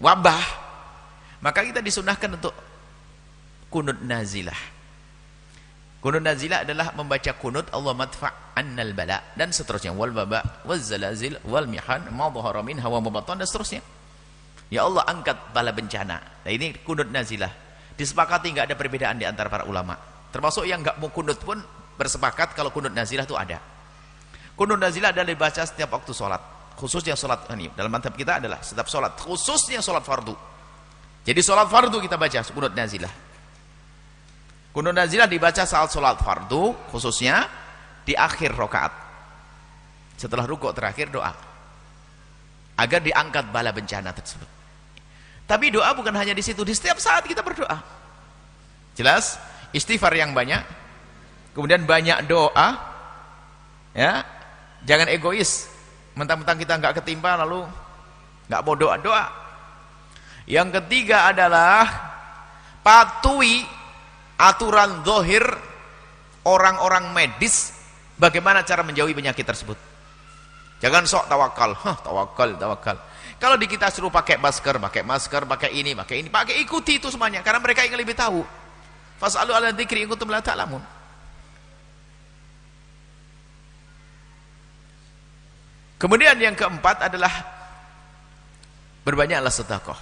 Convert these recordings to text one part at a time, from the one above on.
wabah, maka kita disunahkan untuk kunut nazilah. Kunut nazilah adalah membaca kunut Allah madfa' annal bala dan seterusnya, wal baba waz zalazil wal mihan ma dhahara minha wa ma batan dan seterusnya. Ya Allah, angkat bala bencana. Nah, ini kunut nazilah. Disepakati, enggak ada perbedaan di antara para ulama. Termasuk yang enggak mau kunut pun bersepakat kalau kunut nazilah itu ada. Kunut nazilah adalah dibaca setiap waktu sholat, khususnya sholat ini dalam mazhab kita adalah setiap sholat, khususnya sholat fardu. Jadi sholat fardu kita baca kunut nazilah. Kunut nazilah dibaca saat sholat fardu, khususnya di akhir rakaat. Setelah rukuk terakhir doa agar diangkat bala bencana tersebut. Tapi doa bukan hanya di situ, di setiap saat kita berdoa. Jelas, istighfar yang banyak, kemudian banyak doa, ya. Jangan egois, mentang-mentang kita nggak ketimpa lalu nggak mau doa. Yang ketiga adalah patuhi aturan zahir orang-orang medis bagaimana cara menjauhi penyakit tersebut. Jangan sok tawakal, tawakal. Kalau di kita suruh pakai masker, pakai ini, pakai ikuti itu semuanya karena mereka ingin lebih tahu. Fas'alu 'ala dzikri in kuntum la ta'lamun. Kemudian yang keempat adalah berbanyaklah sedekah.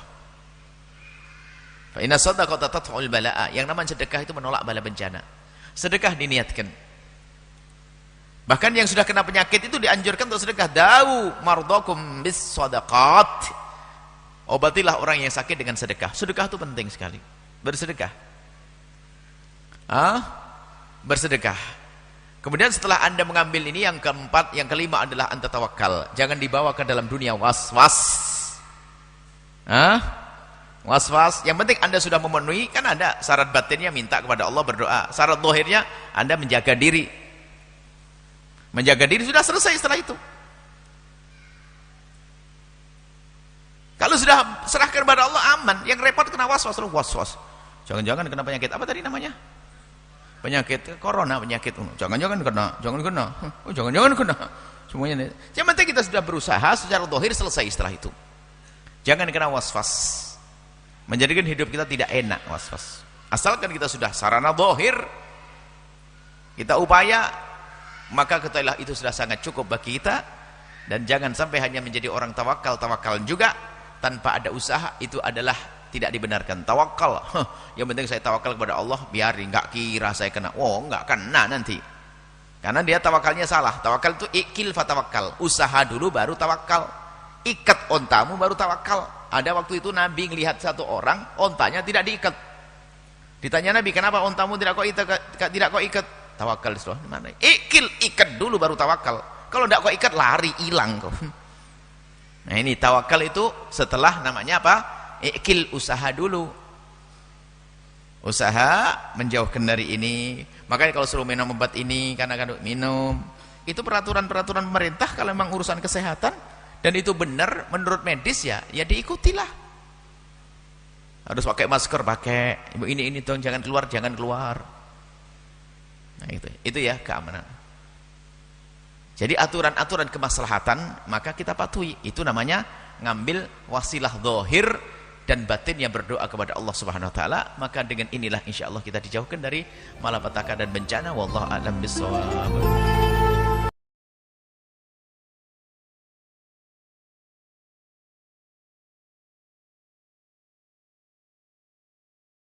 Fa inna sadaqata tadfa'ul balaa. Yang namanya sedekah itu menolak bala bencana. Sedekah diniatkan. Bahkan yang sudah kena penyakit itu dianjurkan untuk sedekah. Dau mardakum bis sadaqat. Obatilah orang yang sakit dengan sedekah. Sedekah itu penting sekali. Bersedekah. Bersedekah. Kemudian setelah Anda mengambil ini, yang keempat, yang kelima adalah anta tawakal. Jangan dibawa ke dalam dunia was-was. Was-was. Yang penting Anda sudah memenuhi, kan ada syarat batinnya minta kepada Allah berdoa. Syarat zahirnya Anda menjaga diri. Menjaga diri sudah selesai setelah itu. Kalau sudah serahkan kepada Allah aman. Yang repot kena was-was. Was-was. Jangan-jangan kena penyakit apa tadi namanya? Penyakit corona, penyakit. Jangan-jangan kena. Jangan-jangan kena. Semuanya. Yang penting kita sudah berusaha secara zahir, selesai setelah itu. Jangan kena was-was. Menjadikan hidup kita tidak enak was-was. Asalkan kita sudah sarana zahir, kita upaya, maka ketahuilah itu sudah sangat cukup bagi kita. Dan jangan sampai hanya menjadi orang tawakal juga tanpa ada usaha, itu adalah tidak dibenarkan. Tawakal, yang penting saya tawakal kepada Allah, biarin, nggak kira saya kena. Nggak kena nanti, karena dia tawakalnya salah. Tawakal itu ikil fatawakal, usaha dulu baru tawakal. Ikat ontamu baru tawakal. Ada waktu itu Nabi melihat satu orang ontanya tidak diikat. Ditanya Nabi, kenapa ontamu tidak kau ikat? Tawakal sudah. Mana? Ikil, ikat dulu baru tawakal. Kalau tidak kau ikat lari, hilang kau. Nah ini tawakal itu setelah namanya apa? Ikil, usaha dulu. Usaha menjauhkan dari ini. Makanya kalau suruh minum obat ini, karena minum. Itu peraturan-peraturan pemerintah kalau memang urusan kesehatan. Dan itu benar menurut medis ya diikutilah. Harus pakai masker, pakai. Ibu ini dong, jangan keluar. Nah itu ya keamanan. Jadi aturan-aturan kemaslahatan maka kita patuhi. Itu namanya ngambil wasilah zahir dan batin yang berdoa kepada Allah Subhanahu wa taala. Maka dengan inilah insyaallah kita dijauhkan dari malapetaka dan bencana. Wallahu a'lam bishawab.